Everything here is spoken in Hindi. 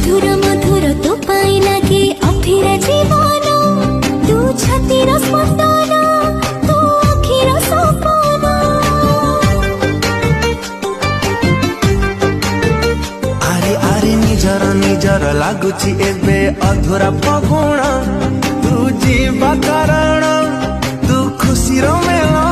मधुर मधुर तो पाई लगे अफिरा जीवन तू छातीर स्पंदन तू अखिर सपन आरे आरे निजर निजर लागुची एबे अधूरा फगुण तू जीवा कारण तू खुशी रो मेला